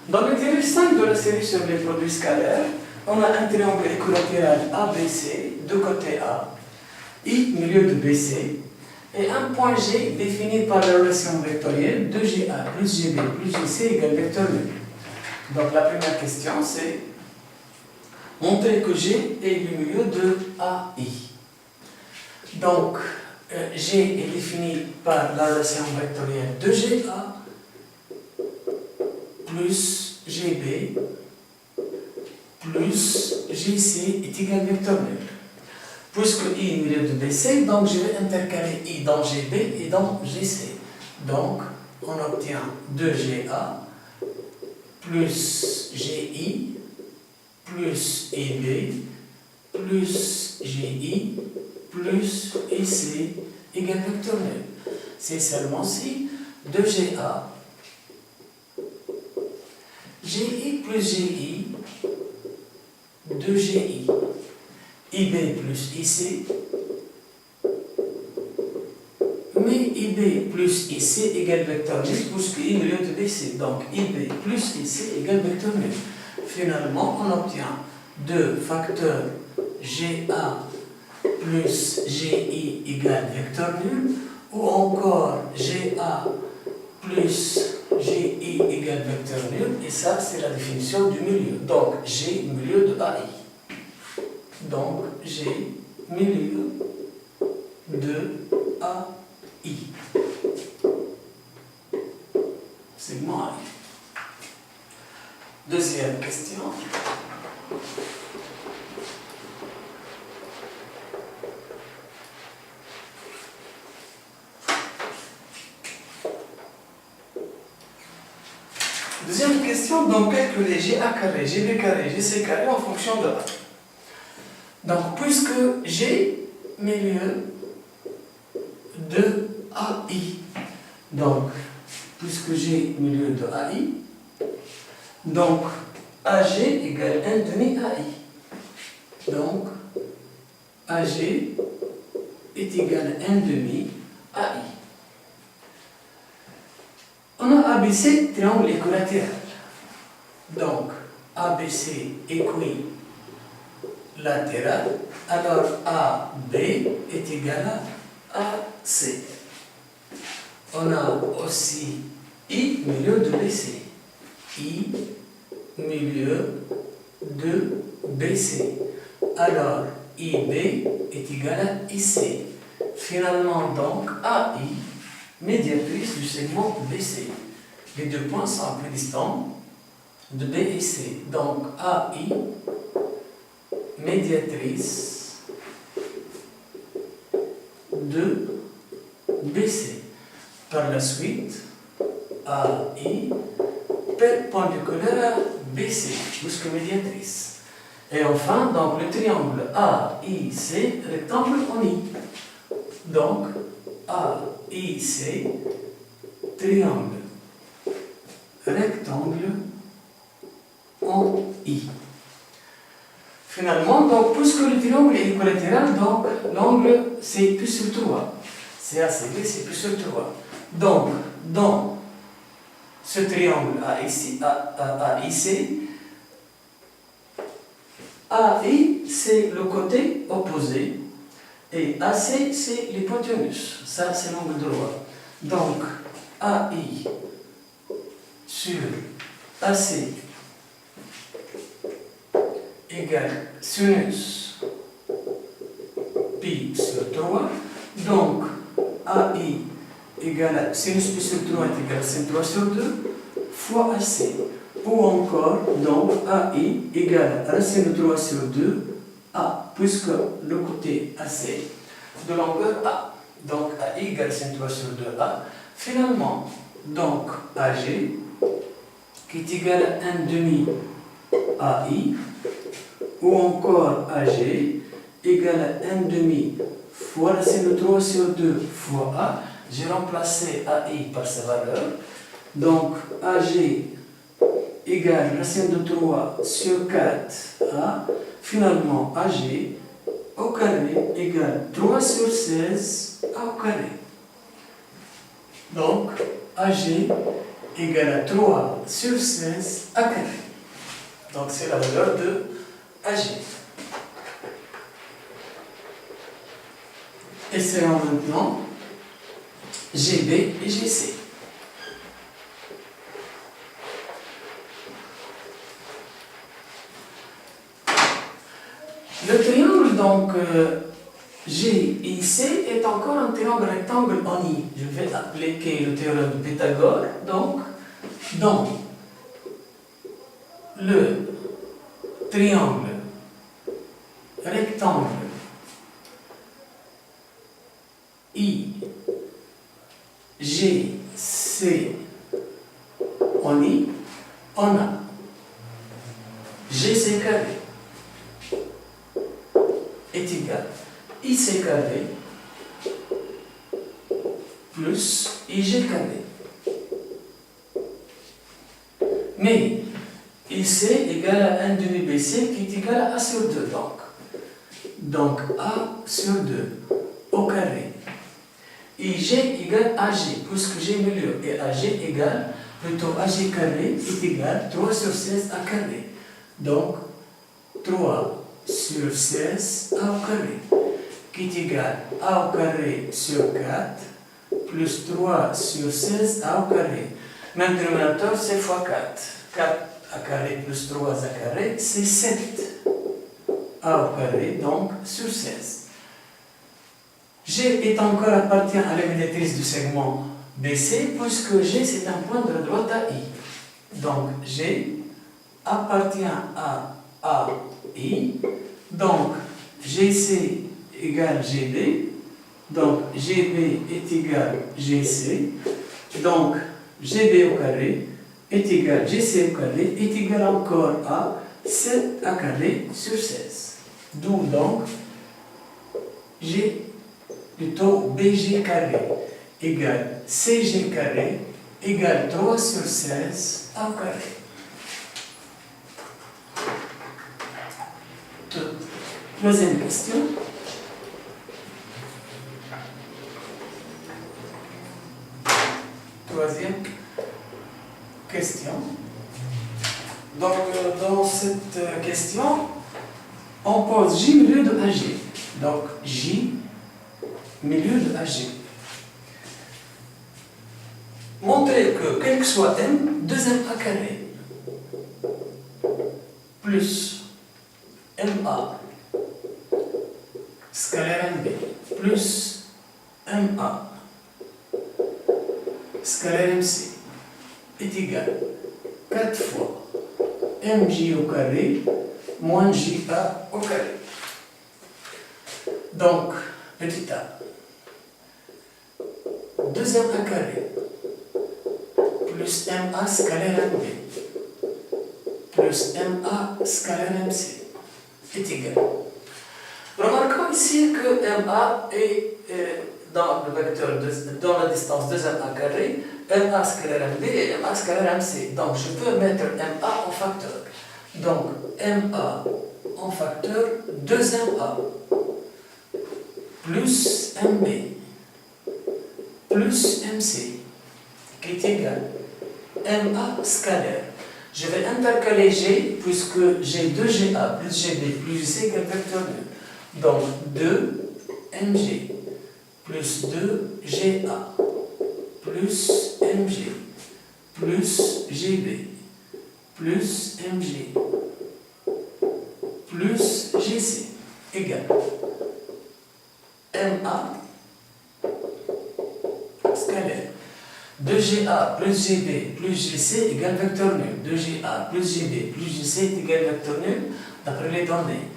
Dans l'exercice 5 de la série sur les produits scalaires, on a un triangle équilatéral ABC, deux côtés A, I, milieu de BC, et un point G défini par la relation vectorielle 2GA plus GB plus GC égale vecteur nul. Donc la première question c'est montrer que G est le milieu de AI. Donc G est défini par la relation vectorielle 2GA plus GB plus GC est égal vecteur nul. Puisque I est milieu de BC, donc je vais intercaler I dans GB et dans GC. Donc, on obtient 2GA plus GI plus EB plus GI plus EC égale vecteur nul. C'est seulement si 2GA GI plus GI 2GI IB plus IC, mais IB plus IC égale vecteur nul, puisque I est milieu de BC. Donc IB plus IC égale vecteur nul. Finalement, on obtient 2 facteurs GA plus GI égale vecteur nul, ou encore GA plus GI égale vecteur nul, et ça c'est la définition du milieu. Donc G milieu de AI. Donc, G milieu de AI. Segment AI. Deuxième question. Deuxième question, donc calculer GA carré, GB carré, GC carré en fonction de A. Donc, puisque G milieu de AI, donc, puisque G milieu de AI, donc AG égale 1 demi AI. Donc, AG est égal à 1 demi AI. On a ABC, triangle équilatéral. Donc, ABC équilatéral. Latéral, alors AB est égal à AC. On a aussi I milieu de BC. I milieu de BC. Alors IB est égal à IC. Finalement donc AI, médiatrice du segment BC. Les deux points sont équidistants de B et C. Donc AI médiatrice de BC. Par la suite, AI perpendiculaire à BC, jusqu'à médiatrice. Et enfin, donc le triangle AIC, rectangle en I. Donc, AIC, triangle rectangle en I. Finalement, donc, puisque le triangle est équilatéral, donc l'angle c'est pi sur 3. CACB c'est pi sur 3. Donc, dans ce triangle AIC, AI c'est le côté opposé et AC c'est l'hypoténuse. Ça c'est l'angle droit. Donc, AI sur AC égale sinus pi sur 3. Donc, AI égale à sinus pi sur 3 est égal à sin 3 sur 2 fois AC. Ou encore, donc, AI égale à racine de 3 sur 2 A, puisque le côté AC de longueur A. Donc, AI égale à sin 3 sur 2 A. Finalement, donc, AG qui est égal à 1 demi AI, ou encore AG égale à 1 demi fois racine de 3 sur 2 fois A. J'ai remplacé AI par sa valeur. Donc AG égale racine de 3 sur 4A. Finalement AG au carré égale 3 sur 16 A au carré. Donc AG égale à 3 sur 16 A carré. Donc c'est la valeur de AG. Essayons maintenant GB et GC. Le triangle donc GIC est encore un triangle rectangle en I. Je vais appliquer le théorème de Pythagore. Donc, dans le triangle rectangle IGC en I, on a GC carré est égal IC carré plus IG carré. Mais IC égale à 1 demi BC qui est égal à A sur 2 donc A sur 2 au carré. IG égale AG puisque G milieu et AG égale plutôt AG carré est égal 3 sur 16 A carré. Donc 3 sur 16 A au carré qui est égal A au carré sur 4 plus 3 sur 16 A au carré. Même dénominateur c'est fois 4. 4 A carré plus 3 A carré c'est 7 A au carré donc sur 16. G est encore appartient à la médiatrice du segment BC puisque G c'est un point de la droite à I. Donc G appartient à AI. Donc GC égale GB. Donc GB est égal GC. Donc GB au carré est égal GC au carré est égal encore à 7 A carré sur 16. D'où donc G plutôt BG carré égale CG carré égale 3 sur 16 A au carré. Troisième question. Troisième question. Donc, dans cette question, on pose J milieu de AG. Donc, J milieu de AG. Montrez que, quel que soit M, 2M A carré plus MA scalaire MB plus MA scalaire MC est égal 4 fois MJ au carré moins JA au carré. Donc, petit a, 2M A carré plus MA scalaire MB plus MA scalaire MC est égal. Remarquons ici que MA est dans le vecteur dans la distance 2M A carré, MA scalaire MB et MA scalaire MC. Donc je peux mettre MA en facteur. Donc MA en facteur 2MA plus MB plus MC qui est égal MA scalaire. Je vais intercaler G puisque j'ai 2GA plus GB plus GC égale vecteur nul. Donc 2 MG plus 2 GA plus MG plus GB plus MG plus GC égale MA scalaire 2GA plus GB plus GC égale vecteur nul. 2GA plus GB plus GC est égal vecteur nul d'après les données.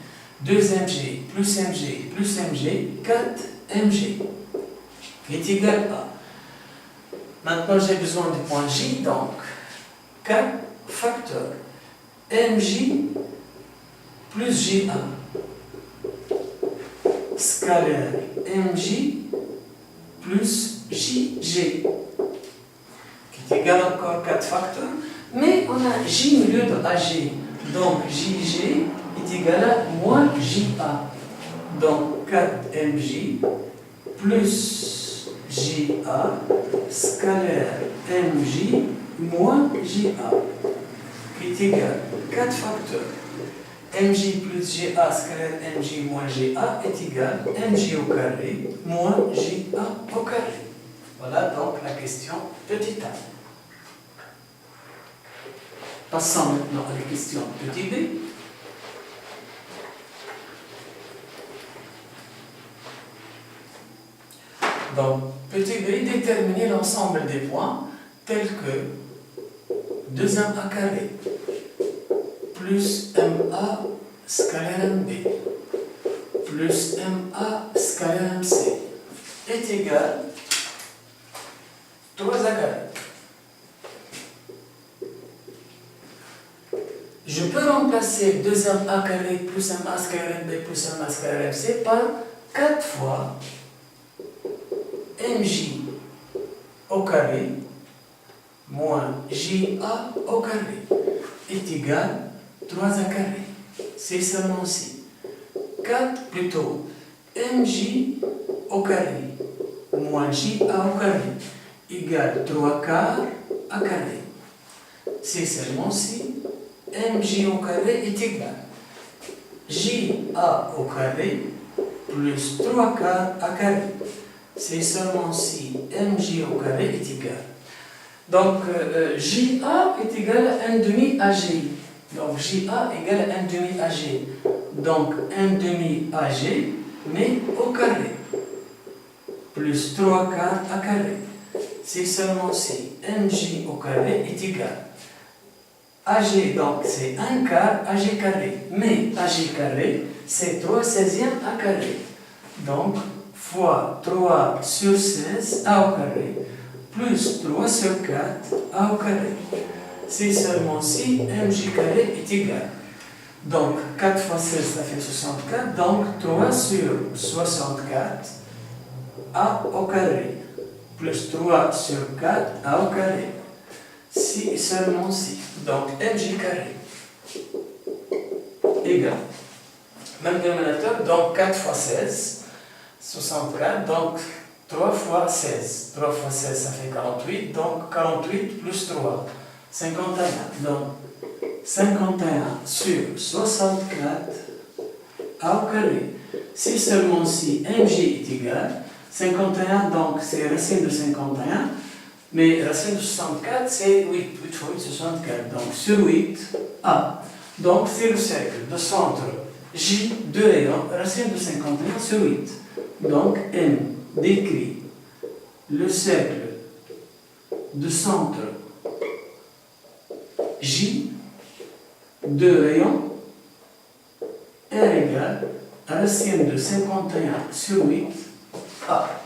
2MG plus MG plus MG, 4MG qui est égal à. Maintenant j'ai besoin du point J, donc 4 facteur MJ plus JA scalaire MJ plus JG qui est égal encore 4 facteurs, mais on a J milieu de AG, donc JG est égal à moins JA. Donc 4MJ plus JA scalaire MJ moins JA, qui est égal à 4 facteurs. MJ plus GA scalaire MJ moins GA est égal à MJ au carré moins JA au carré. Voilà donc la question petit a. Passons maintenant à la question petit b. Donc, petit b, déterminer l'ensemble des points tels que 2m à carré plus MA scalaire MB plus MA scalaire MC est égal à 3 à carré. Je peux remplacer 2MA carré plus MA scalaire MB plus MA scalaire MC par 4 fois MJ au carré moins JA au carré est égal à 3 à carré. C'est seulement si 4 plutôt MJ au carré moins JA au carré égale 3 quarts à carré. C'est seulement si MJ au carré est égal à JA au carré plus 3 quarts à carré. C'est seulement si MJ au carré est égal. Donc, JA est égal à 1 demi AG. Donc, JA égale à 1 demi AG. Donc, 1 demi AG, mais au carré. Plus 3 quarts à carré. C'est seulement si MJ au carré est égal. AG, donc, c'est 1 quart AG carré. Mais AG carré, c'est 3 16e à carré. Donc, fois 3 sur 16 A au carré, plus 3 sur 4 A au carré. C'est seulement si MJ carré est égal. Donc, 4 fois 16, ça fait 64. Donc, 3 sur 64 A au carré, plus 3 sur 4 A au carré. Si seulement si. Donc, MJ carré égal. Même dénominateur, donc 4 fois 16. 64, donc 3 fois 16. 3 fois 16, ça fait 48. Donc 48 plus 3, 51. Donc 51 sur 64 A au carré. Si seulement si MJ est égal, 51, donc c'est racine de 51, mais racine de 64, c'est 8. 8 fois 8, c'est 64. Donc sur 8, A. Donc c'est le cercle de centre J de rayon, racine de 51 sur 8. Donc, M décrit le cercle de centre J de rayon R égale à racine de 51 sur 8 A.